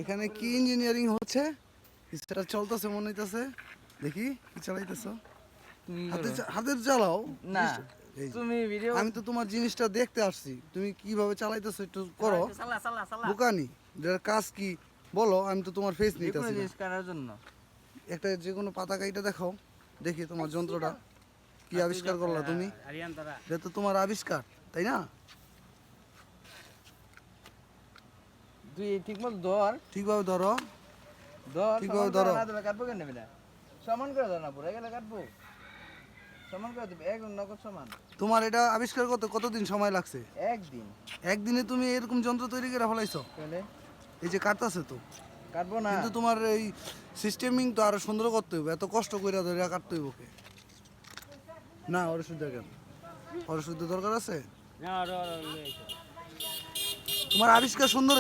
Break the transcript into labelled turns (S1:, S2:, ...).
S1: এখানে কি ইঞ্জিনিয়ারিং হচ্ছে সেটা চলতেছে মনে হইতেছে। দেখি কি চালাইতেছো,
S2: তুমি
S1: হাতের চালাও
S2: না
S1: এই যে,
S2: তুমি ভিডিও
S1: আমি তো তোমার জিনিসটা দেখতে আসছি, তুমি কিভাবে চালাইতেছো একটু করো। বুকানি এটার কাজ কি বলো, আমি তো তোমার ফেস
S2: যে কোনো
S1: নিতেছি না।
S2: জিনিস করার জন্য
S1: একটা যে কোনো পাতা কাইটা দেখাও, দেখি তোমার যন্ত্রটা কি আবিষ্কার করলা তুমি। এটা তো তোমার আবিষ্কার, তাই না?
S2: তুই ঠিক মতো ধর
S1: ঠিকভাবে ধরো,
S2: ধর
S1: ঠিকভাবে
S2: সমান করে
S1: ধরো।
S2: না দেবে কাটবো কেন নেবে না সমান করে ধর না পুরো গেলে কাটবো সমান করে দেবে এক নগদ সমান
S1: তোমার এটা আবিষ্কার করতে কতদিন সময় লাগছে?
S2: একদিন
S1: একদিনে তুমি এরকম যন্ত্র তৈরি করে ফেলাইছো?
S2: তাহলে
S1: এই যে কাটতাছে তো,
S2: কাটবো না
S1: কিন্তু তোমার এই সিস্টেমিং তো আরো সুন্দর করতে হবে, এত কষ্ট করে ধরে কাটতে হইব কে? না ওর শুদ্ধ কেন, ওর শুদ্ধ দরকার আছে। তোমার আবিষ্কার সুন্দর হয়েছে।